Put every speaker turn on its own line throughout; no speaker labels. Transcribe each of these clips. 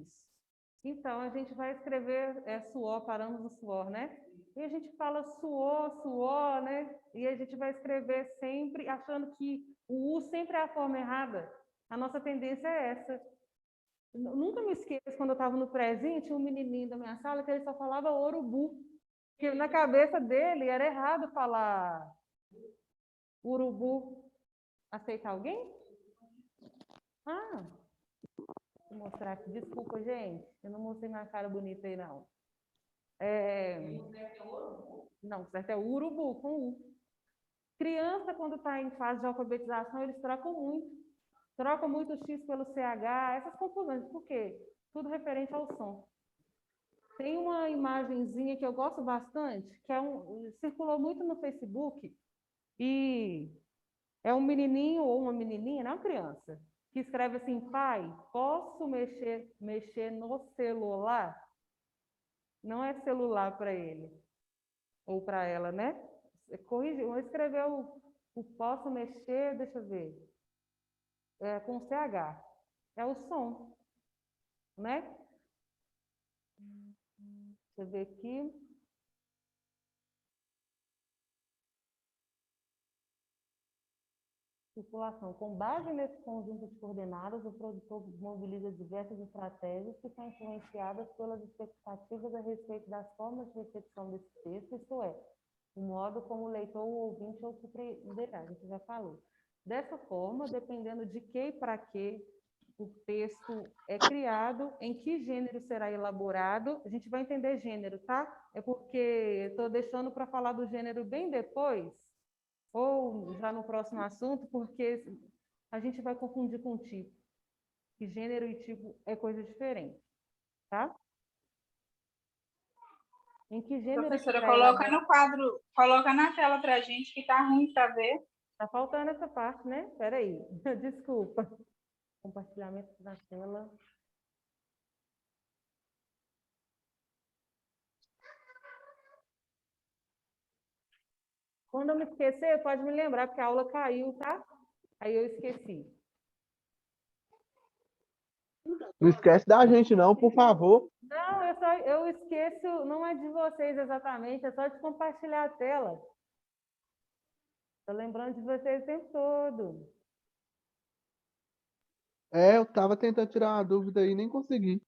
Isso. Então, a gente vai escrever suor, paramos no suor, né? E a gente fala suor, suor, né? E a gente vai escrever sempre achando que o U sempre é a forma errada. A nossa tendência é essa. Nunca me esqueço, quando eu estava no prézinho, tinha um menininho da minha sala que ele só falava urubu. Porque na cabeça dele era errado falar urubu. Aceita alguém? Ah, vou mostrar aqui. Desculpa, gente. Eu não mostrei minha cara bonita aí, não. Não, certo é urubu, com U. Criança, quando está em fase de alfabetização, eles trocam muito. Trocam muito o X pelo CH, essas confusões. Por quê? Tudo referente ao som. Tem uma imagenzinha que eu gosto bastante, que circulou muito no Facebook, e é um menininho ou uma menininha, não é uma criança, que escreve assim: pai, posso mexer no celular? Não é celular para ele, ou para ela, né? Corrigiu, escreveu o posso mexer, deixa eu ver, com CH. É o som, né? Deixa eu ver aqui. Circulação. Com base nesse conjunto de coordenadas, o produtor mobiliza diversas estratégias que são influenciadas pelas expectativas a respeito das formas de recepção desse texto, isto é, o modo como o leitor ou o ouvinte o compreenderá, a gente já falou. Dessa forma, dependendo de que e para que o texto é criado, em que gênero será elaborado, a gente vai entender gênero, tá? É porque estou deixando para falar do gênero bem depois, ou já no próximo assunto, porque a gente vai confundir com tipo. Que gênero e tipo é coisa diferente, tá? Em que gênero
Professora, coloca no quadro, coloca na tela para a gente que tá ruim para ver.
Tá faltando essa parte, né? Espera aí, desculpa. Compartilhamento da tela. Quando eu me esquecer, pode me lembrar, porque a aula caiu, tá? Aí eu esqueci.
Não esquece da gente, não, por favor.
Não, eu esqueço, não é de vocês exatamente, é só de compartilhar a tela. Estou lembrando de vocês o tempo todo.
Eu estava tentando tirar uma dúvida aí, nem consegui.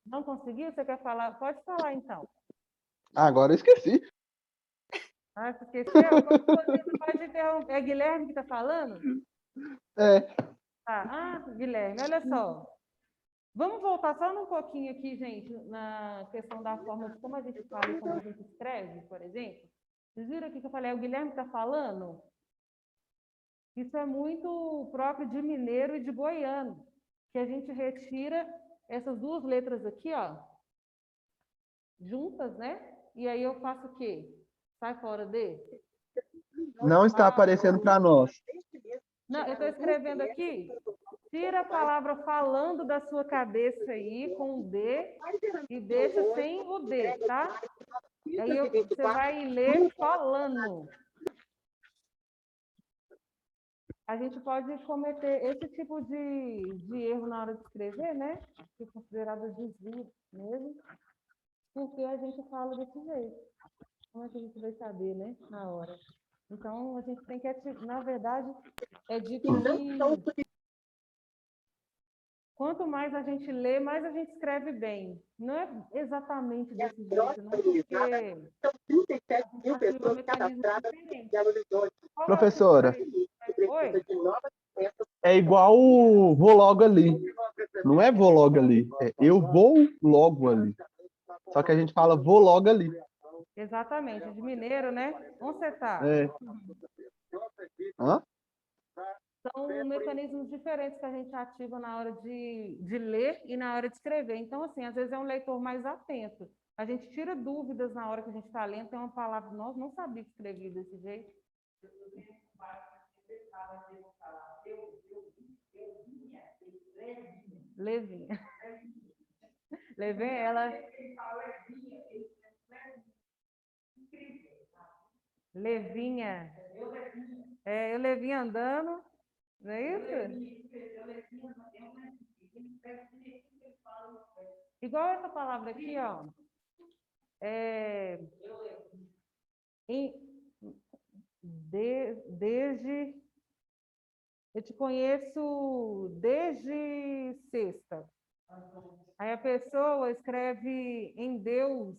Não conseguiu? Você quer falar? Pode falar, então.
Agora eu esqueci.
Ah, você esqueceu? Você pode interromper. É Guilherme que está falando? Ah, Guilherme, olha só. Vamos voltar só um pouquinho aqui, gente, na questão da forma de como a gente fala e como a gente escreve, por exemplo. Vocês viram aqui que eu falei, é o Guilherme que está falando? Isso é muito próprio de mineiro e de goiano, que a gente retira essas duas letras aqui, ó, juntas, né? E aí eu faço o quê? Sai fora de?
Não está aparecendo para nós.
Não, eu estou escrevendo aqui. Tira a palavra falando da sua cabeça aí com o D e deixa sem o D, tá? Aí você vai ler falando. A gente pode cometer esse tipo de erro na hora de escrever, né? Que é considerado desvio mesmo, porque a gente fala desse jeito. Como é que a gente vai saber, né? Na hora. Então, a gente tem que, na verdade, é dito que quanto mais a gente lê, mais a gente escreve bem. Não é exatamente desse jeito, não, porque a gente ativa mecanismos diferentes.
Professora,
Oi?
é igual o vou logo ali. Não é vou logo ali, é eu vou logo ali. Só que a gente fala vou logo ali.
Exatamente, de mineiro, né? Onde você está?
Hã?
São mecanismos diferentes que a gente ativa na hora de ler e na hora de escrever. Então, assim, às vezes é um leitor mais atento. A gente tira dúvidas na hora que a gente está lendo. Tem uma palavra, nós não sabia que escrevia desse jeito. Levinha. Levinha, ela... Levinha. Eu Levinha andando, não é isso? Igual essa palavra aqui, ó. Em, desde... Eu te conheço desde sexta. Aí a pessoa escreve em Deus.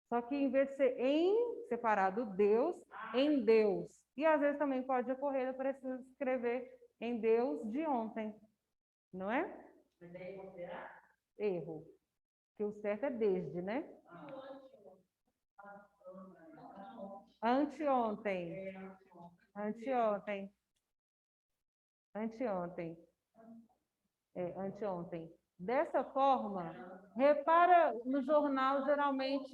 Só que em vez de ser em, separado, Deus, em Deus. E às vezes também pode ocorrer, eu preciso escrever em Deus de ontem. Não é? Erro. Porque o certo é desde, né? Anteontem. Anteontem. Anteontem. Anteontem. Dessa forma, repara no jornal geralmente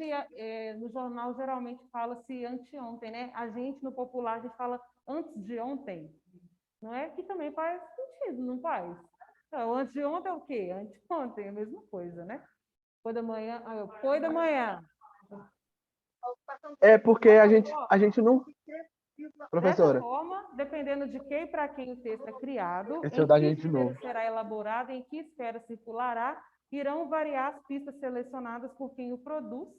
fala-se anteontem, né? A gente no popular a gente fala antes de ontem, não é? Que também faz sentido, não faz? Então, antes de ontem é o quê? Anteontem, é a mesma coisa, né? Foi da manhã, foi da manhã.
É porque a gente não.
Dessa
Professora,
forma, dependendo de quem e para quem o texto é criado,
esse é o
em
da
que
gente de
gênero
novo.
será elaborado, em que esfera circulará, irão variar as pistas selecionadas por quem o produz,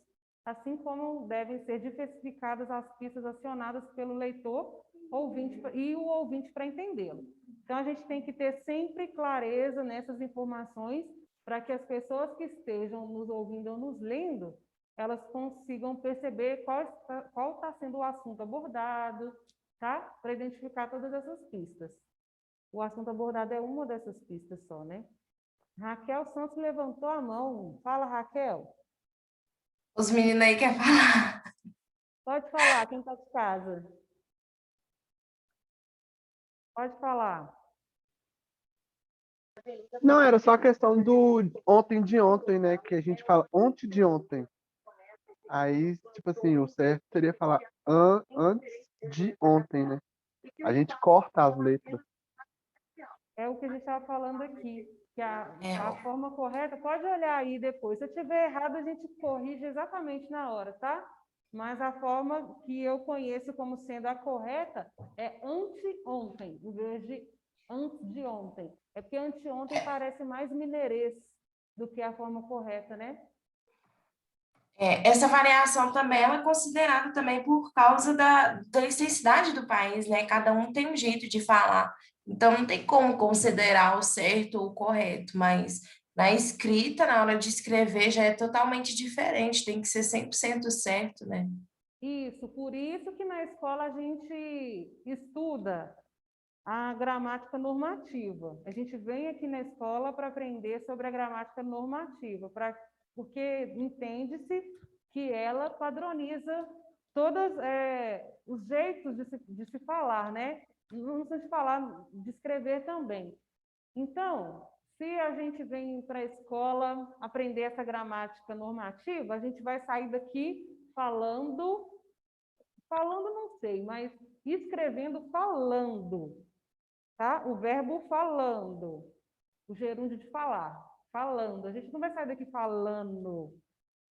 assim como devem ser diversificadas as pistas acionadas pelo leitor e o ouvinte para entendê-lo. Então, a gente tem que ter sempre clareza nessas informações para que as pessoas que estejam nos ouvindo ou nos lendo, elas consigam perceber qual está sendo o assunto abordado, tá? Para identificar todas essas pistas. O assunto abordado é uma dessas pistas só, né? Raquel Santos levantou a mão. Fala, Raquel.
Os meninos aí querem falar.
Pode falar, quem está de casa. Pode falar.
Não, era só a questão do ontem de ontem, né? Que a gente fala ontem de ontem. Aí, tipo assim, o certo seria falar antes de ontem, né? A gente corta as letras.
É o que a gente estava falando aqui, que a
É,
forma correta, pode olhar aí depois. Se eu tiver errado, a gente corrige exatamente na hora, tá? Mas a forma que eu conheço como sendo a correta é anteontem, em vez de antes de ontem. É porque anteontem parece mais mineirês do que a forma correta, né?
essa variação também ela é considerada também por causa da licenciedade do país, né? Cada um tem um jeito de falar. Então, não tem como considerar o certo ou o correto, mas na escrita, na hora de escrever, já é totalmente diferente, tem que ser 100% certo, né?
Isso, por isso que na escola a gente estuda a gramática normativa. A gente vem aqui na escola para aprender sobre a gramática normativa, porque entende-se que ela padroniza todos os jeitos de se falar, né? Não só de falar, de escrever também. Então, se a gente vem para a escola aprender essa gramática normativa, a gente vai sair daqui falando não sei, mas escrevendo falando. Tá? O verbo falando, o gerúndio de falar, falando. A gente não vai sair daqui falando.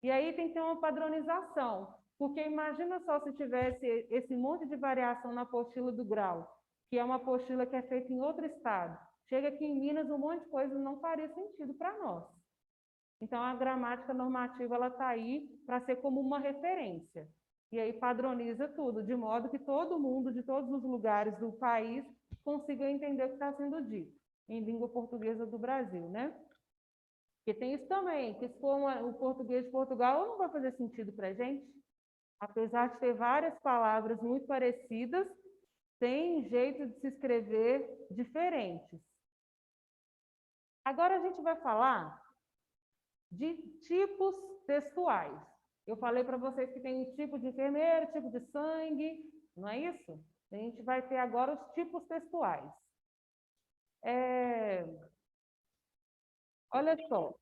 E aí tem que ter uma padronização, porque imagina só se tivesse esse monte de variação na apostila do grau, que é uma apostila que é feita em outro estado. Chega aqui em Minas, um monte de coisa não faria sentido para nós. Então, a gramática normativa ela está aí para ser como uma referência. E aí padroniza tudo, de modo que todo mundo, de todos os lugares do país, consiga entender o que está sendo dito em língua portuguesa do Brasil, né? Porque tem isso também, que se for o português de Portugal, não vai fazer sentido para a gente. Apesar de ter várias palavras muito parecidas, tem jeito de se escrever diferentes. Agora a gente vai falar de tipos textuais. Eu falei para vocês que tem o tipo de enfermeiro, tipo de sangue, não é isso? A gente vai ter agora os tipos textuais. Olha só,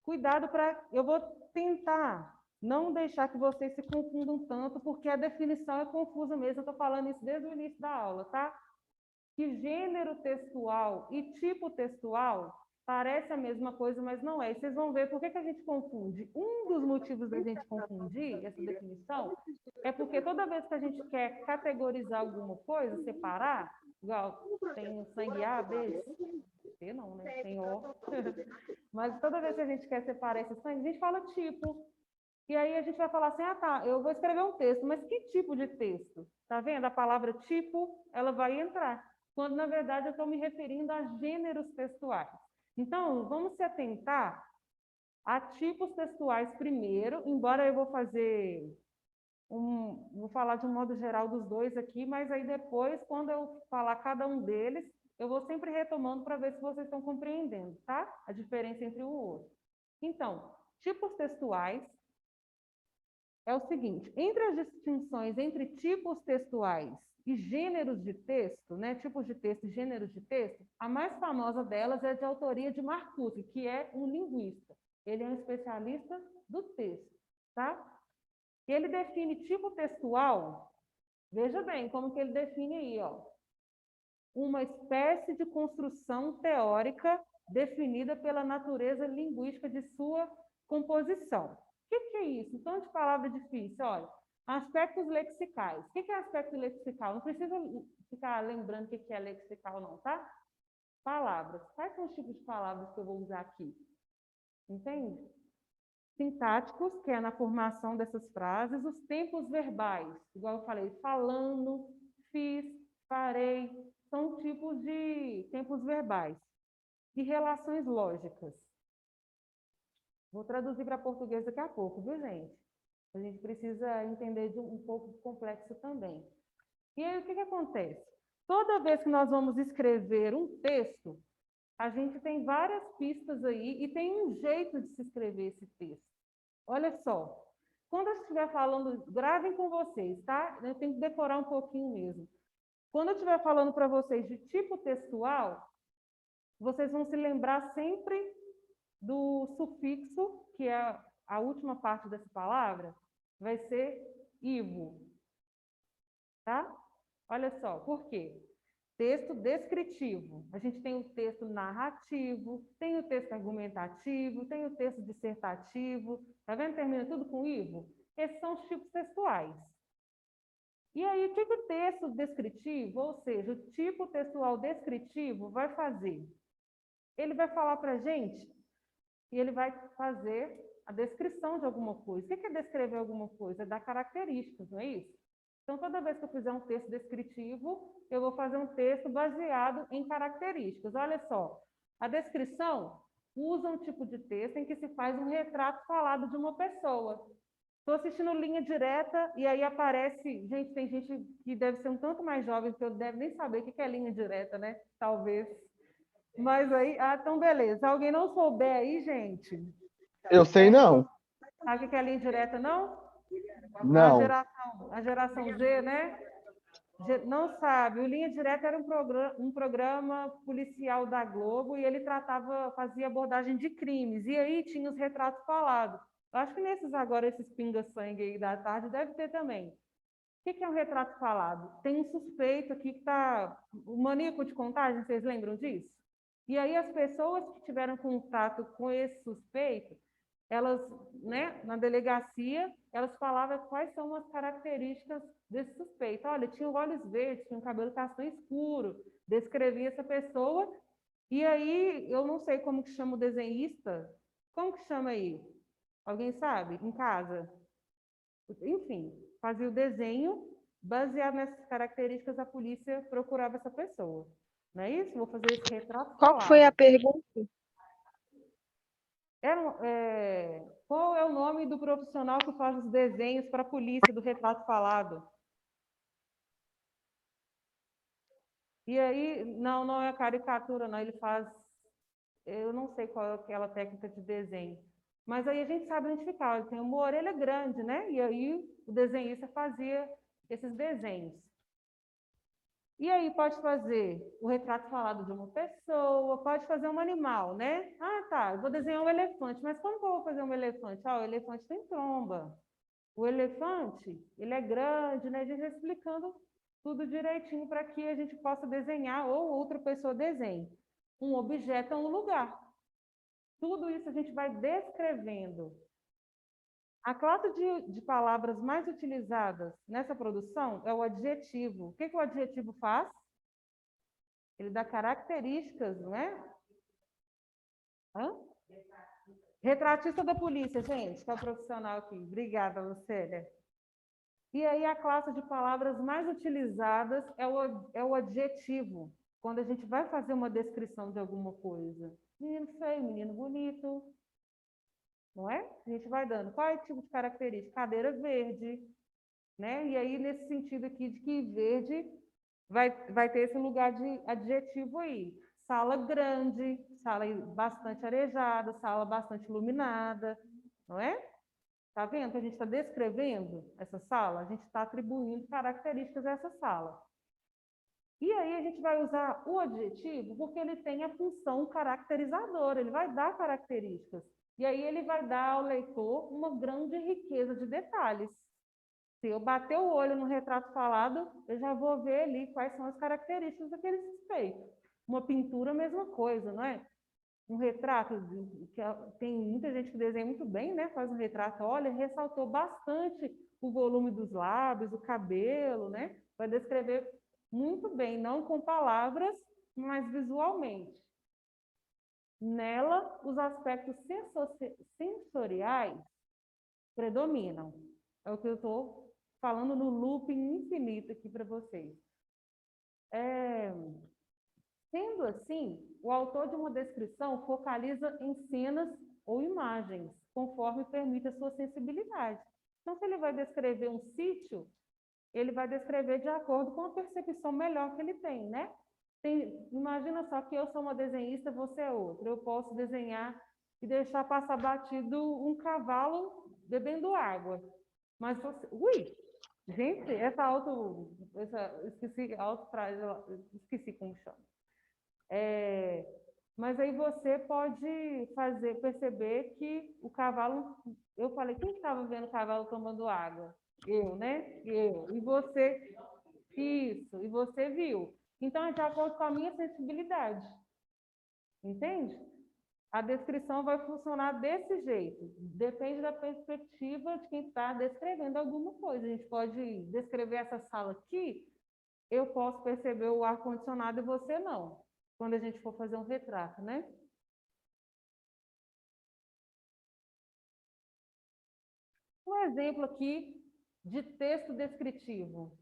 cuidado para... Eu vou tentar não deixar que vocês se confundam tanto, porque a definição é confusa mesmo. Eu estou falando isso desde o início da aula, tá? Que gênero textual e tipo textual Parece a mesma coisa, mas não é. E vocês vão ver por que a gente confunde. Um dos motivos da gente confundir essa definição é porque toda vez que a gente quer categorizar alguma coisa, separar, igual tem sangue A, B, C não, né? Tem O. Mas toda vez que a gente quer separar esse sangue, a gente fala tipo. E aí a gente vai falar assim, ah, tá, eu vou escrever um texto, mas que tipo de texto? Tá vendo? A palavra tipo, ela vai entrar. Quando, na verdade, eu estou me referindo a gêneros textuais. Então, vamos se atentar a tipos textuais primeiro, embora eu vou vou falar de um modo geral dos dois aqui, mas aí depois, quando eu falar cada um deles, eu vou sempre retomando para ver se vocês estão compreendendo, tá? A diferença entre um e o outro. Então, tipos textuais é o seguinte, entre as distinções entre tipos textuais e gêneros de texto, né, tipos de texto e gêneros de texto, a mais famosa delas é de autoria de Marcuse, que é um linguista. Ele é um especialista do texto, tá? E ele define tipo textual, veja bem como que ele define aí, ó. Uma espécie de construção teórica definida pela natureza linguística de sua composição. O que é isso? Então, de palavra difícil, olha, aspectos lexicais. O que é aspecto lexical? Não precisa ficar lembrando o que é lexical, não, tá? Palavras. Quais são os tipos de palavras que eu vou usar aqui? Entende? Sintáticos, que é na formação dessas frases, os tempos verbais, igual eu falei, falando, fiz, farei, são tipos de tempos verbais. E relações lógicas. Vou traduzir para português daqui a pouco, viu, gente? A gente precisa entender de um pouco complexo também. E aí, o que acontece? Toda vez que nós vamos escrever um texto, a gente tem várias pistas aí e tem um jeito de se escrever esse texto. Olha só, quando eu estiver falando, gravem com vocês, tá? Eu tenho que decorar um pouquinho mesmo. Quando eu estiver falando para vocês de tipo textual, vocês vão se lembrar sempre do sufixo, que é a última parte dessa palavra, vai ser ivo. Tá? Olha só, por quê? Texto descritivo. A gente tem o texto narrativo, tem o texto argumentativo, tem o texto dissertativo. Tá vendo? Termina tudo com ivo. Esses são os tipos textuais. E aí, o que o texto descritivo, ou seja, o tipo textual descritivo, vai fazer? Ele vai falar para a gente e ele vai fazer a descrição de alguma coisa. O que é descrever alguma coisa? É dar características, não é isso? Então, toda vez que eu fizer um texto descritivo, eu vou fazer um texto baseado em características. Olha só, a descrição usa um tipo de texto em que se faz um retrato falado de uma pessoa. Estou assistindo Linha Direta e aí aparece... Gente, tem gente que deve ser um tanto mais jovem que eu deve nem saber o que é linha direta, né? Talvez. Mas aí... Ah, então beleza. Alguém não souber aí, gente?
Eu sei não.
Sabe o que é linha direta, não?
Não.
A geração Z, né? Não sabe. O Linha Direta era um programa policial da Globo e ele fazia abordagem de crimes. E aí tinha os retratos falados. Eu acho que nesses agora, esses pinga-sangue aí da tarde, deve ter também. O que é um retrato falado? Tem um suspeito aqui que está... O maníaco de contagem, vocês lembram disso? E aí as pessoas que tiveram contato com esse suspeito, elas, né, na delegacia, elas falavam quais são as características desse suspeito. Olha, tinha olhos verdes, tinha um cabelo castanho escuro, descrevia essa pessoa, e aí, eu não sei como que chama o desenhista, como que chama aí? Alguém sabe? Em casa? Enfim, fazia o desenho, baseado nessas características, a polícia procurava essa pessoa. Não é isso? Vou fazer esse retrato
Qual
falado.
foi a pergunta?
Qual é o nome do profissional que faz os desenhos para a polícia do retrato falado? E aí, não é a caricatura, não, ele faz... Eu não sei qual é aquela técnica de desenho. Mas aí a gente sabe identificar, ele tem uma orelha grande, né? E aí o desenhista fazia esses desenhos. E aí pode fazer o retrato falado de uma pessoa, pode fazer um animal, né? Ah, tá, eu vou desenhar um elefante, mas como que eu vou fazer um elefante? Ah, o elefante tem tromba. O elefante, ele é grande, né? A gente vai explicando tudo direitinho para que a gente possa desenhar ou outra pessoa desenhe. Um objeto é um lugar. Tudo isso a gente vai descrevendo. A classe de palavras mais utilizadas nessa produção é o adjetivo. O que o adjetivo faz? Ele dá características, não é? Hã? Retratista da polícia, gente, que é o profissional aqui. Obrigada, Lucélia. E aí a classe de palavras mais utilizadas é o adjetivo, quando a gente vai fazer uma descrição de alguma coisa. Menino feio, menino bonito, não é? A gente vai dando. Qual é o tipo de característica? Cadeira verde, né? E aí, nesse sentido aqui de que verde vai ter esse lugar de adjetivo aí. Sala grande, sala bastante arejada, sala bastante iluminada, não é? Tá vendo que a gente está descrevendo essa sala? A gente está atribuindo características a essa sala. E aí a gente vai usar o adjetivo porque ele tem a função caracterizadora, ele vai dar características. E aí ele vai dar ao leitor uma grande riqueza de detalhes. Se eu bater o olho no retrato falado, eu já vou ver ali quais são as características daquele suspeito. Uma pintura, a mesma coisa, não é? Um retrato, tem muita gente que desenha muito bem, né? Faz um retrato, olha, ressaltou bastante o volume dos lábios, o cabelo, né? Vai descrever muito bem, não com palavras, mas visualmente. Nela, os aspectos sensoriais predominam. É o que eu estou falando no looping infinito aqui para vocês. Sendo assim, o autor de uma descrição focaliza em cenas ou imagens, conforme permite a sua sensibilidade. Então, se ele vai descrever um sítio, ele vai descrever de acordo com a percepção melhor que ele tem, né? Imagina só que eu sou uma desenhista, você é outra. Eu posso desenhar e deixar passar batido um cavalo bebendo água. Mas você... Ui! Gente, esqueci como chama. Mas aí você pode perceber que o cavalo... Eu falei, quem estava vendo o cavalo tomando água? Eu, né? Eu. E você... Isso. E você viu. Então, é de acordo com a minha sensibilidade. Entende? A descrição vai funcionar desse jeito. Depende da perspectiva de quem está descrevendo alguma coisa. A gente pode descrever essa sala aqui, eu posso perceber o ar-condicionado e você não, quando a gente for fazer um retrato, né? Um exemplo aqui de texto descritivo.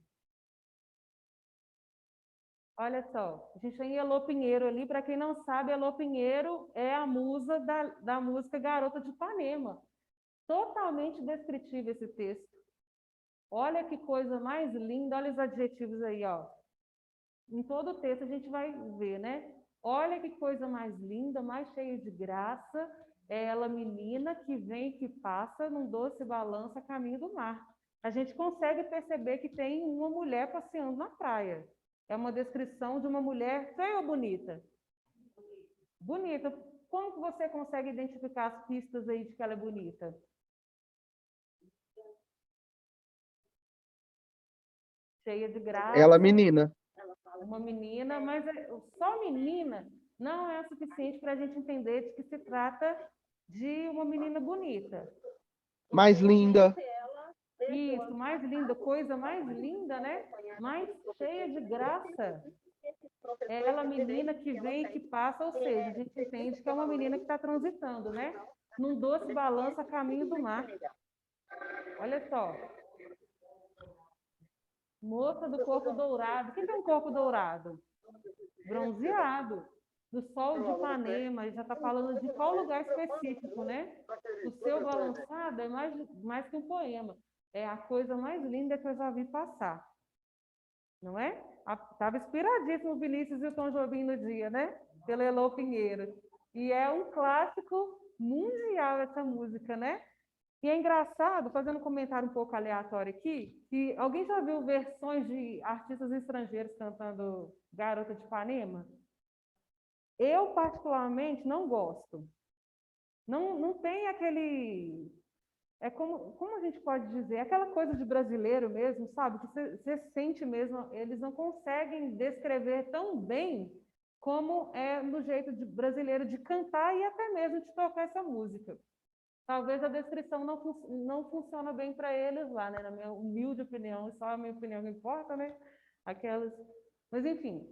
Olha só, a gente tem Elô Pinheiro ali. Para quem não sabe, Elô Pinheiro é a musa da música Garota de Ipanema. Totalmente descritivo esse texto. Olha que coisa mais linda, olha os adjetivos aí, ó. Em todo o texto a gente vai ver, né? Olha que coisa mais linda, mais cheia de graça, é ela menina que vem e que passa num doce balanço a caminho do mar. A gente consegue perceber que tem uma mulher passeando na praia. É uma descrição de uma mulher feia ou bonita? Bonita. Como que você consegue identificar as pistas aí de que ela é bonita? Cheia de graça.
Ela, menina.
Uma menina, mas só menina não é o suficiente para a gente entender de que se trata de uma menina bonita.
Mais linda.
Isso, mais linda, coisa mais linda, né? Mais cheia de graça. É ela, menina que vem e que passa, ou seja, a gente entende que é uma menina que está transitando, né? Num doce balanço a caminho do mar. Olha só. Moça do corpo dourado. O que é um corpo dourado? Bronzeado. Do sol de Ipanema, já está falando de qual lugar específico, né? O seu balançado é mais que um poema. É a coisa mais linda que eu já vi passar. Não é? Estava inspiradíssimo o Vinícius e o Tom Jobim no dia, né? Pelo Elô Pinheiro. E é um clássico mundial essa música, né? E é engraçado, fazendo um comentário um pouco aleatório aqui, que alguém já viu versões de artistas estrangeiros cantando Garota de Ipanema? Eu, particularmente, não gosto. Não tem aquele... É como a gente pode dizer? Aquela coisa de brasileiro mesmo, sabe? Que você sente mesmo, eles não conseguem descrever tão bem como é no jeito brasileiro de cantar e até mesmo de tocar essa música. Talvez a descrição não funciona bem para eles lá, né? Na minha humilde opinião, só a minha opinião que importa, né? Aquelas... Mas, enfim,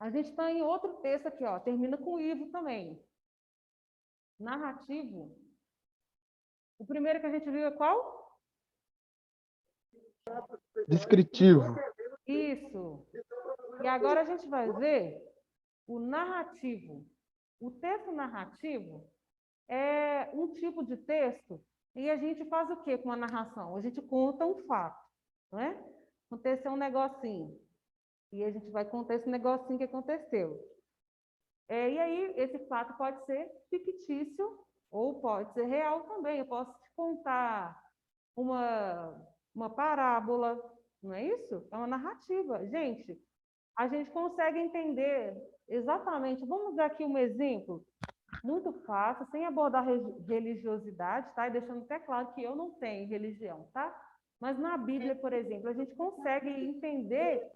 a gente está em outro texto aqui, ó, termina com Ivo também. Narrativo. O primeiro que a gente viu é qual?
Descritivo.
Isso. E agora a gente vai ver o narrativo. O texto narrativo é um tipo de texto e a gente faz o quê com a narração? A gente conta um fato, não é? Aconteceu um negocinho. E a gente vai contar esse negocinho que aconteceu. E aí, esse fato pode ser fictício ou pode ser real também. Eu posso te contar uma parábola, não é isso? É uma narrativa. Gente, a gente consegue entender exatamente. Vamos dar aqui um exemplo muito fácil, sem abordar religiosidade, tá? E deixando até claro que eu não tenho religião, tá? Mas na Bíblia, por exemplo, a gente consegue entender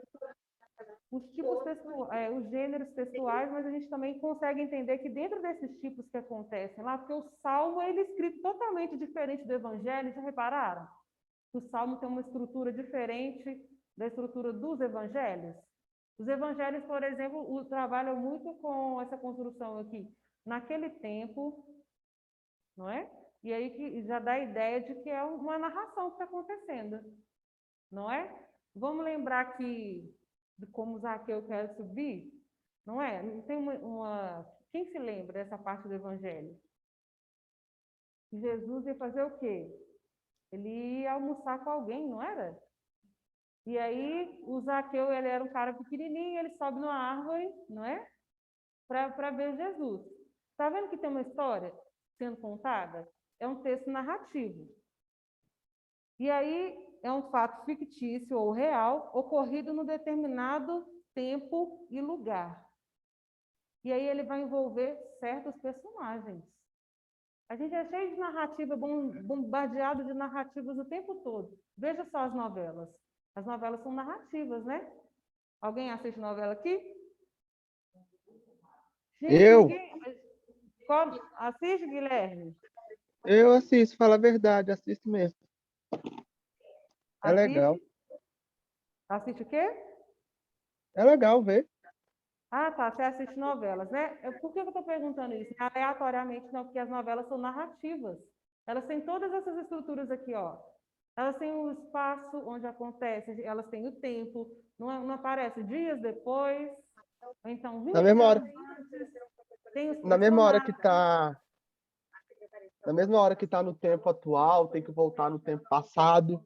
os tipos os gêneros textuais, mas a gente também consegue entender que dentro desses tipos que acontecem lá, porque o Salmo ele é escrito totalmente diferente do Evangelho, já repararam? O Salmo tem uma estrutura diferente da estrutura dos Evangelhos. Os Evangelhos, por exemplo, trabalham muito com essa construção aqui, naquele tempo, não é? E aí que já dá a ideia de que é uma narração que está acontecendo, não é? Vamos lembrar que de como Zaqueu quer subir, não é? Não tem Quem se lembra dessa parte do Evangelho? Jesus ia fazer o quê? Ele ia almoçar com alguém, não era? E aí o Zaqueu, ele era um cara pequenininho, ele sobe numa árvore, não é? Para ver Jesus. Está vendo que tem uma história sendo contada? É um texto narrativo. E aí é um fato fictício ou real ocorrido num determinado tempo e lugar. E aí ele vai envolver certos personagens. A gente é cheio de narrativa, bombardeado de narrativas o tempo todo. Veja só as novelas. As novelas são narrativas, né? Alguém assiste novela aqui? Gente,
Eu?
ninguém... Assiste, Guilherme?
Eu assisto, fala a verdade, assisto mesmo. É legal.
Assiste? Assiste o quê?
É legal ver.
Ah, tá. Você assiste novelas, né? Por que eu estou perguntando isso? Aleatoriamente, não, porque as novelas são narrativas. Elas têm todas essas estruturas aqui, ó. Elas têm o espaço onde acontece, elas têm o tempo, não aparece dias depois, ou então
Na
20
mesma hora,
anos antes, tem os
na mesma hora que
personagens.
tá, na mesma hora que tá no tempo atual, tem que voltar no tempo passado.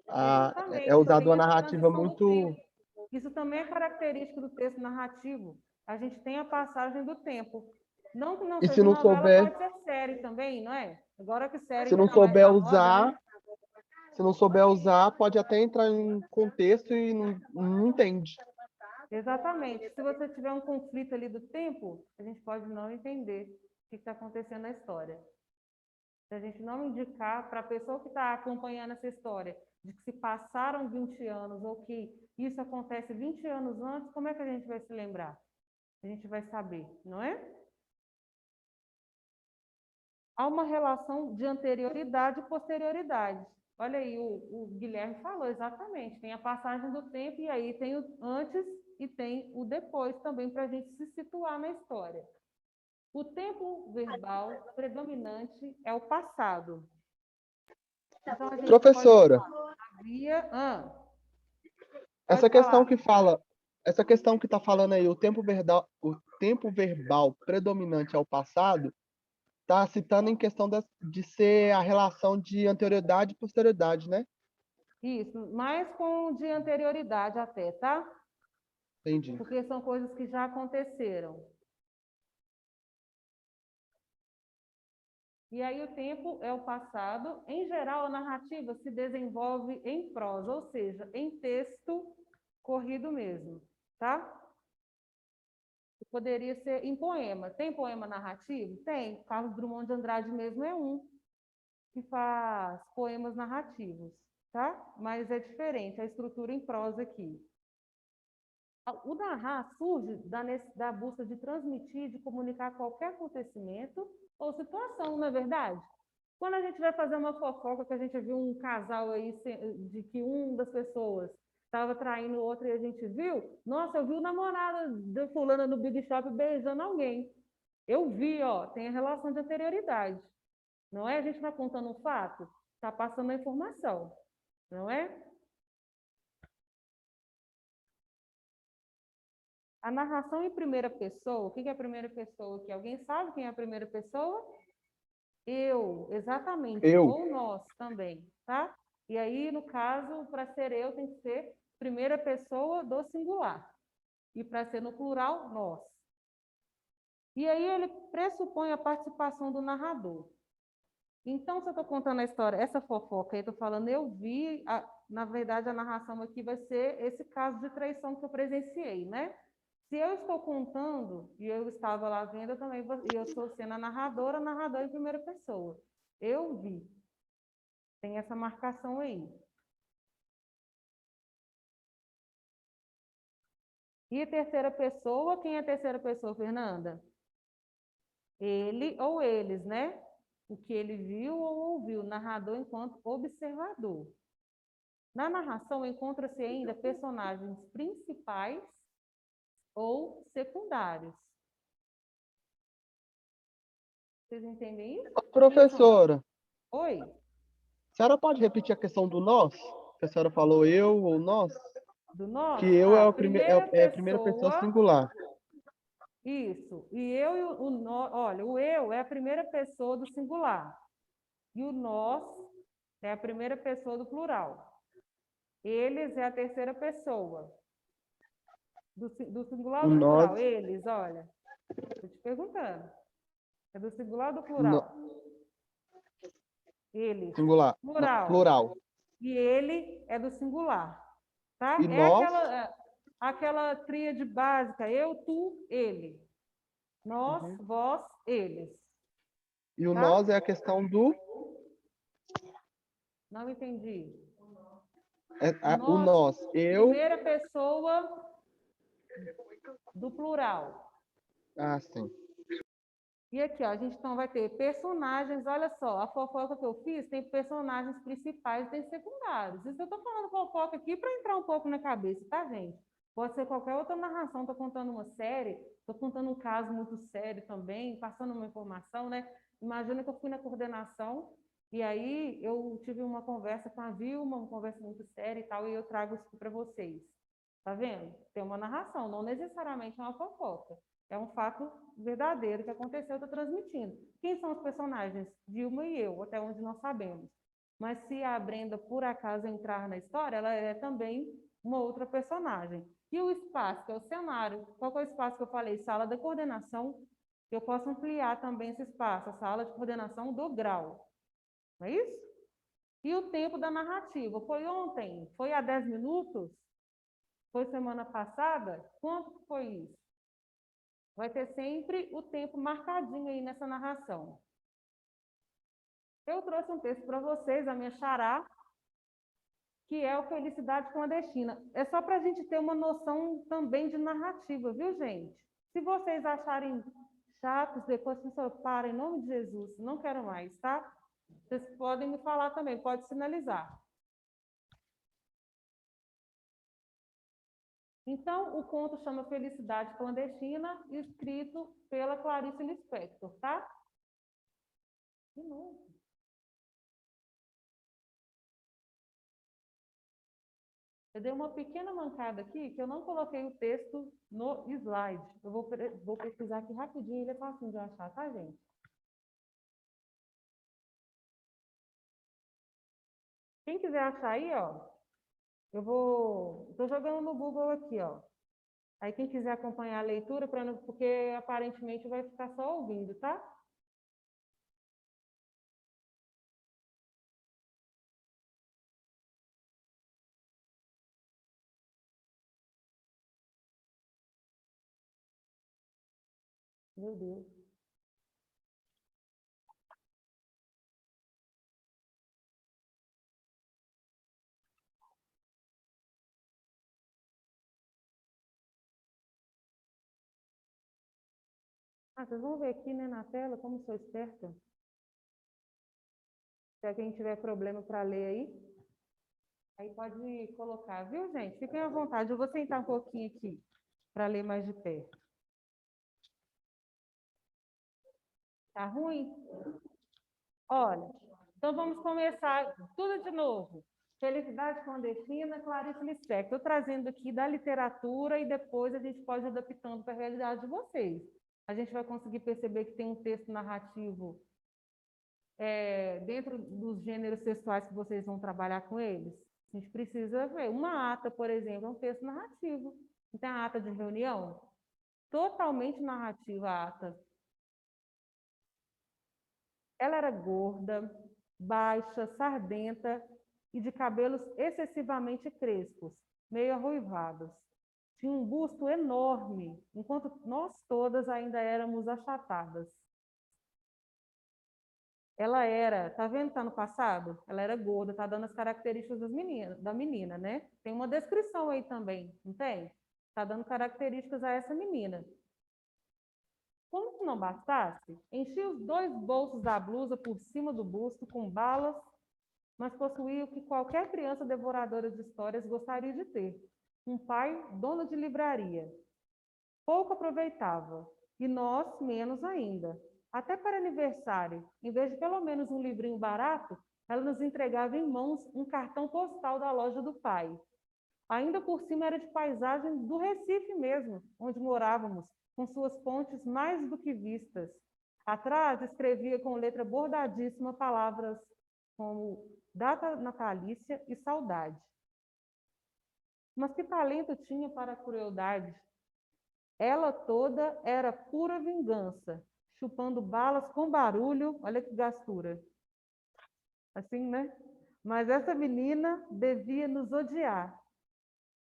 É
Exatamente,
usado
tem
uma
essa
narrativa
transição no
muito.
tempo. Isso também é característico do texto narrativo. A gente tem a passagem do tempo. Não que não
E se
seja
não
novela,
souber,
pode ser série também, não é? Agora que série
se
que
não
está mais
souber
na moda, né?
usar, se não souber usar, pode até entrar em contexto e não entende.
Exatamente. Se você tiver um conflito ali do tempo, a gente pode não entender o que está acontecendo na história. Se a gente não indicar para a pessoa que está acompanhando essa história de que se passaram 20 anos ou que isso acontece 20 anos antes, como é que a gente vai se lembrar? A gente vai saber, não é? Há uma relação de anterioridade e posterioridade. Olha aí, o Guilherme falou exatamente. Tem a passagem do tempo e aí tem o antes e tem o depois também para a gente se situar na história. O tempo verbal predominante é o passado. Então a gente pode
Professora,
havia,
essa
pode
questão
falar.
que fala, essa questão que está falando aí, o tempo verbal predominante ao passado, está citando em questão de ser a relação de anterioridade e posterioridade, né?
Isso, mais com de anterioridade até, tá?
Entendi.
Porque são coisas que já aconteceram. E aí o tempo é o passado. Em geral, a narrativa se desenvolve em prosa, ou seja, em texto corrido mesmo, tá? Poderia ser em poema. Tem poema narrativo? Tem. Carlos Drummond de Andrade mesmo é um que faz poemas narrativos, tá? Mas é diferente a estrutura em prosa aqui. O narrar surge da busca de transmitir, de comunicar qualquer acontecimento ou situação, não é verdade? Quando a gente vai fazer uma fofoca, que a gente viu um casal aí, de que um das pessoas estava traindo o outro e a gente viu, nossa, eu vi o namorado da fulana no Big Shop beijando alguém. Eu vi, ó, tem a relação de anterioridade. Não é? A gente está contando um fato, está passando a informação, não é? A narração em primeira pessoa, o que é a primeira pessoa aqui? Alguém sabe quem é a primeira pessoa? Eu, exatamente,
Eu.
ou nós também, tá? E aí, no caso, para ser eu, tem que ser primeira pessoa do singular. E para ser no plural, nós. E aí ele pressupõe a participação do narrador. Então, se eu estou contando a história, essa fofoca aí, estou falando, eu vi, na verdade, a narração aqui vai ser esse caso de traição que eu presenciei, né? Se eu estou contando, e eu estava lá vendo, eu também e eu estou sendo a narradora em primeira pessoa. Eu vi. Tem essa marcação aí. E a terceira pessoa, quem é a terceira pessoa, Fernanda? Ele ou eles, né? O que ele viu ou ouviu, narrador enquanto observador. Na narração encontra-se ainda personagens principais ou secundários. Vocês entendem isso?
Professora,
Oi?
a senhora pode repetir a questão do nós? Que a senhora falou eu ou nós?
Do nós?
Que eu é,
Primeira
é a primeira pessoa
pessoa,
singular.
isso. E eu e olha, o eu é a primeira pessoa do singular. E o nós é a primeira pessoa do plural. Eles é a terceira pessoa. Do singular
O
ou do
nós,
plural? Eles, olha. Estou te perguntando. É do singular ou do
no-
plural? Eles.
singular,
Plural.
plural.
E ele é do singular. Tá?
E
É
nós,
aquela tríade básica. Eu, tu, ele. Nós,
uhum.
vós, eles.
E o
Tá?
nós é a questão do
Não entendi.
o
Nós,
nós. Eu,
primeira pessoa do plural.
ah, sim.
E aqui, ó, a gente então vai ter personagens, olha só, a fofoca que eu fiz tem personagens principais e tem secundários. Isso eu estou falando fofoca aqui para entrar um pouco na cabeça, tá, gente? Pode ser qualquer outra narração, estou contando uma série, estou contando um caso muito sério também, passando uma informação, né? Imagina que eu fui na coordenação e aí eu tive uma conversa com a Vilma, uma conversa muito séria e tal, e eu trago isso para vocês. Tá vendo? Tem uma narração, não necessariamente é uma fofoca. É um fato verdadeiro que aconteceu, estou transmitindo. Quem são os personagens? Dilma e eu, até onde nós sabemos. Mas se a Brenda, por acaso, entrar na história, ela é também uma outra personagem. E o espaço, que é o cenário. Qual é o espaço que eu falei? Sala da coordenação. Eu posso ampliar também esse espaço, a sala de coordenação do grau. Não é isso? E o tempo da narrativa? Foi ontem? Foi há 10 minutos? Foi semana passada? Quanto foi isso? Vai ter sempre o tempo marcadinho aí nessa narração. Eu trouxe um texto para vocês, a minha xará, que é o Felicidade Clandestina. É só para a gente ter uma noção também de narrativa, viu, gente? Se vocês acharem chatos, depois professor, para, em nome de Jesus, não quero mais, tá? Vocês podem me falar também, pode sinalizar. Então, o conto chama Felicidade Clandestina, escrito pela Clarice Lispector, tá? De novo. Eu dei uma pequena mancada aqui, que eu não coloquei o texto no slide. Eu vou pesquisar aqui rapidinho, ele é fácil de achar, tá, gente? Quem quiser achar aí, ó, tô jogando no Google aqui, ó. Aí quem quiser acompanhar a leitura, porque aparentemente vai ficar só ouvindo, tá? Meu Deus. Vocês vão ver aqui, né, na tela, como sou esperta. Se alguém tiver problema para ler aí pode colocar, viu, gente? Fiquem à vontade. Eu vou sentar um pouquinho aqui para ler mais de perto. Tá ruim? Olha, então vamos começar tudo de novo. Felicidade clandestina, Clarice Lispector. Estou trazendo aqui da literatura e depois a gente pode ir adaptando para a realidade de vocês. A gente vai conseguir perceber que tem um texto narrativo dentro dos gêneros textuais que vocês vão trabalhar com eles. A gente precisa ver. Uma ata, por exemplo, é um texto narrativo. Não tem a ata de reunião? Totalmente narrativa a ata. Ela era gorda, baixa, sardenta e de cabelos excessivamente crespos, meio arruivados. Tinha um busto enorme, enquanto nós todas ainda éramos achatadas. Ela era, tá vendo que tá no passado? Ela era gorda, tá dando as características da menina, né? Tem uma descrição aí também, não tem? Tá dando características a essa menina. Como se não bastasse, enchia os 2 bolsos da blusa por cima do busto com balas, mas possuía o que qualquer criança devoradora de histórias gostaria de ter: um pai dono de livraria. Pouco aproveitava, e nós menos ainda. Até para aniversário, em vez de pelo menos um livrinho barato, ela nos entregava em mãos um cartão postal da loja do pai. Ainda por cima era de paisagem do Recife mesmo, onde morávamos, com suas pontes mais do que vistas. Atrás escrevia com letra bordadíssima palavras como data natalícia e saudade. Mas que talento tinha para a crueldade! Ela toda era pura vingança, chupando balas com barulho, olha que gastura. Assim, né? Mas essa menina devia nos odiar.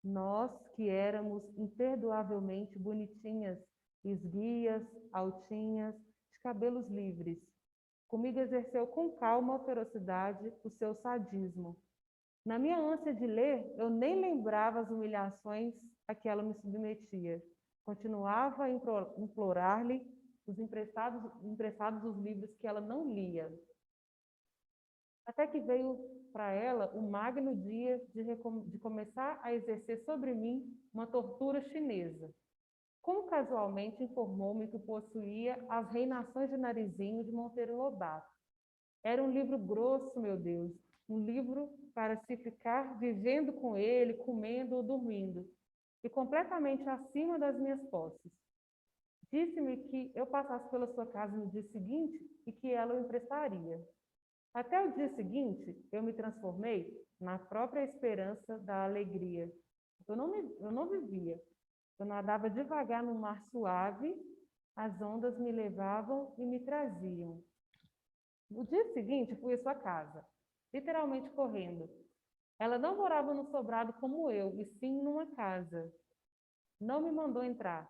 Nós que éramos imperdoavelmente bonitinhas, esguias, altinhas, de cabelos livres. Comigo exerceu com calma a ferocidade o seu sadismo. Na minha ânsia de ler, eu nem lembrava as humilhações a que ela me submetia. Continuava a implorar-lhe os emprestados os livros que ela não lia. Até que veio para ela o magno dia de começar a exercer sobre mim uma tortura chinesa. Como casualmente informou-me que possuía As Reinações de Narizinho de Monteiro Lobato. Era um livro grosso, meu Deus, um livro para se ficar vivendo com ele, comendo ou dormindo, e completamente acima das minhas posses. Disse-me que eu passasse pela sua casa no dia seguinte e que ela o emprestaria. Até o dia seguinte, eu me transformei na própria esperança da alegria. Eu não vivia. Eu nadava devagar no mar suave, as ondas me levavam e me traziam. No dia seguinte, fui à sua casa, literalmente correndo. Ela não morava no sobrado como eu, e sim numa casa. Não me mandou entrar.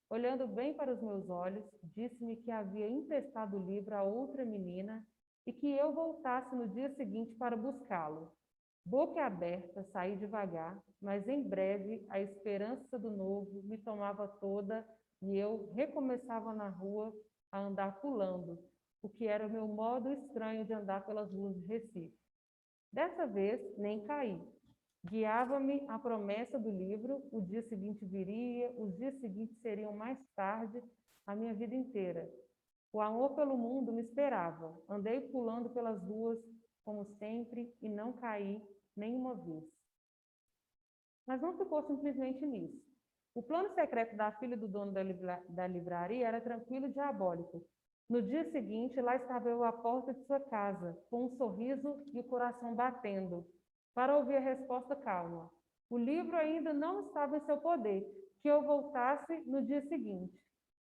Olhando bem para os meus olhos, disse-me que havia emprestado o livro a outra menina e que eu voltasse no dia seguinte para buscá-lo. Boca aberta, saí devagar, mas em breve a esperança do novo me tomava toda e eu recomeçava na rua a andar pulando, o que era o meu modo estranho de andar pelas ruas de Recife. Dessa vez, nem caí. Guiava-me a promessa do livro, o dia seguinte viria, os dias seguintes seriam mais tarde, a minha vida inteira. O amor pelo mundo me esperava. Andei pulando pelas ruas, como sempre, e não caí nenhuma vez. Mas não ficou simplesmente nisso. O plano secreto da filha do dono da livraria era tranquilo e diabólico. No dia seguinte, lá estava eu à porta de sua casa, com um sorriso e o coração batendo, para ouvir a resposta calma. O livro ainda não estava em seu poder, que eu voltasse no dia seguinte.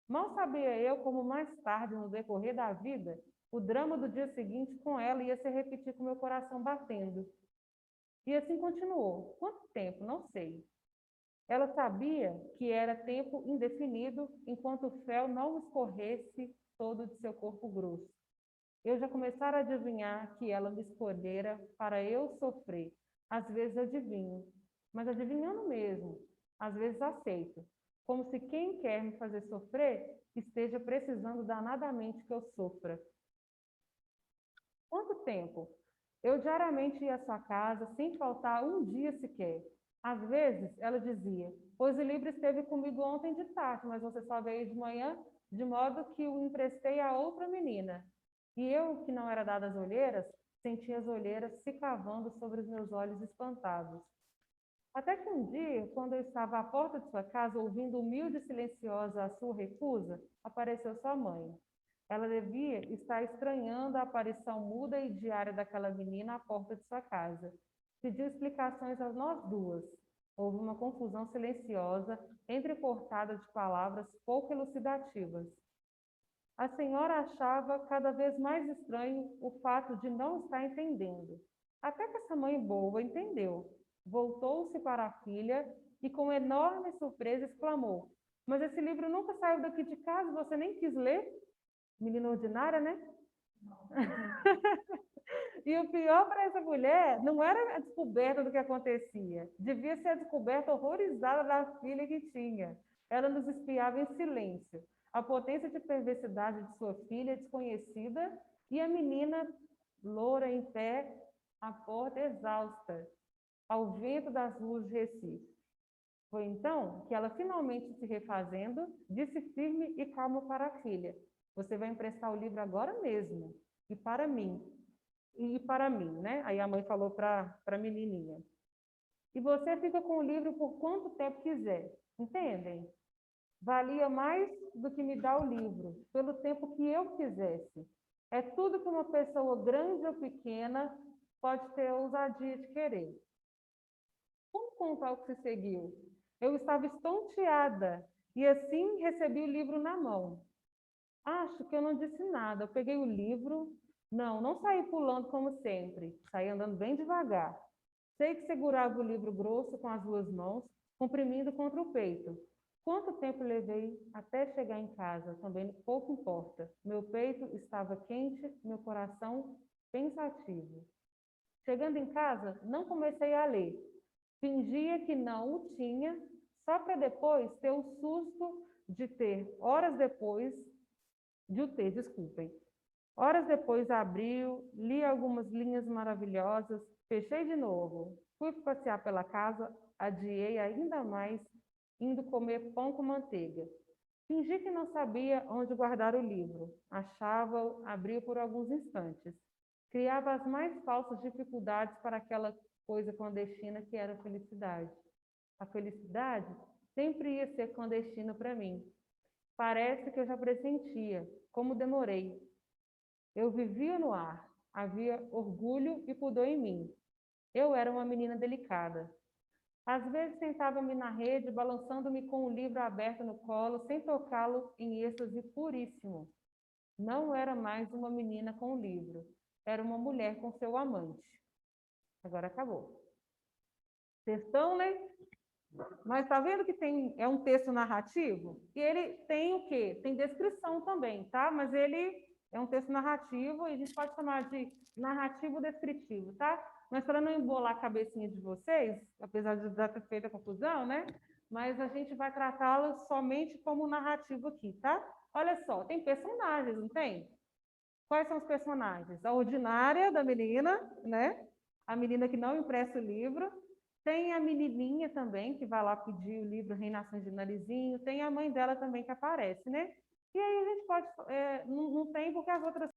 Mal sabia eu como mais tarde, no decorrer da vida, o drama do dia seguinte com ela ia se repetir com meu coração batendo. E assim continuou. Quanto tempo? Não sei. Ela sabia que era tempo indefinido, enquanto o fel não escorresse todo de seu corpo grosso. Eu já começara a adivinhar que ela me escolhera para eu sofrer. Às vezes adivinho, mas adivinhando mesmo. Às vezes aceito. como se quem quer me fazer sofrer esteja precisando danadamente que eu sofra. Quanto tempo? Eu diariamente ia à sua casa, sem faltar um dia sequer. Às vezes, ela dizia, pois o livro esteve comigo ontem de tarde, mas você só veio de manhã, de modo que o emprestei a outra menina. E eu, que não era dada às olheiras, sentia as olheiras se cavando sobre os meus olhos espantados. Até que um dia, quando eu estava à porta de sua casa, ouvindo humilde e silenciosa a sua recusa, apareceu sua mãe. Ela devia estar estranhando a aparição muda e diária daquela menina à porta de sua casa. Pediu explicações a nós duas. Houve uma confusão silenciosa, entrecortada de palavras pouco elucidativas. A senhora achava cada vez mais estranho o fato de não estar entendendo. Até que essa mãe boa entendeu. Voltou-se para a filha e, com enorme surpresa, exclamou: mas esse livro nunca saiu daqui de casa, você nem quis ler? Menina ordinária, né? E o pior para essa mulher não era a descoberta do que acontecia. Devia ser a descoberta horrorizada da filha que tinha. Ela nos espiava em silêncio. A potência de perversidade de sua filha desconhecida e a menina loura em pé à porta exausta, ao vento das ruas de Recife. Foi então que ela, finalmente se refazendo, disse firme e calma para a filha: você vai emprestar o livro agora mesmo, e para mim, né? Aí a mãe falou para a menininha. E você fica com o livro por quanto tempo quiser, entendem? Valia mais do que me dar o livro, pelo tempo que eu quisesse. É tudo que uma pessoa grande ou pequena pode ter a ousadia de querer. Como contar o que se seguiu? Eu estava estonteada e assim recebi o livro na mão. Acho que eu não disse nada. Eu peguei o livro. Não saí pulando como sempre. Saí andando bem devagar. Sei que segurava o livro grosso com as duas mãos, comprimindo contra o peito. Quanto tempo levei até chegar em casa? Também pouco importa. Meu peito estava quente, meu coração pensativo. Chegando em casa, não comecei a ler. Fingia que não o tinha, só para depois ter o susto de ter, horas depois, desculpem. Horas depois abriu, li algumas linhas maravilhosas, fechei de novo. Fui passear pela casa, adiei ainda mais, indo comer pão com manteiga. Fingi que não sabia onde guardar o livro. Achava-o, abriu por alguns instantes. Criava as mais falsas dificuldades para aquela coisa clandestina que era a felicidade. A felicidade sempre ia ser clandestina para mim. Parece que eu já pressentia, como demorei. Eu vivia no ar, havia orgulho e pudor em mim. Eu era uma menina delicada. Às vezes sentava-me na rede, balançando-me com o livro aberto no colo, sem tocá-lo em êxtase puríssimo. Não era mais uma menina com o livro, era uma mulher com seu amante. Agora acabou. Textão, né? Mas tá vendo que é um texto narrativo? E ele tem o quê? Tem descrição também, tá? Mas ele é um texto narrativo e a gente pode chamar de narrativo descritivo, tá? Mas para não embolar a cabecinha de vocês, apesar de já ter feito a confusão, né? Mas a gente vai tratá-lo somente como narrativo aqui, tá? Olha só, tem personagens, não tem? Quais são os personagens? A ordinária da menina, né? A menina que não empresta o livro. Tem a menininha também, que vai lá pedir o livro Reinações de Narizinho. Tem a mãe dela também que aparece, né? E aí a gente pode... não tem porque as outras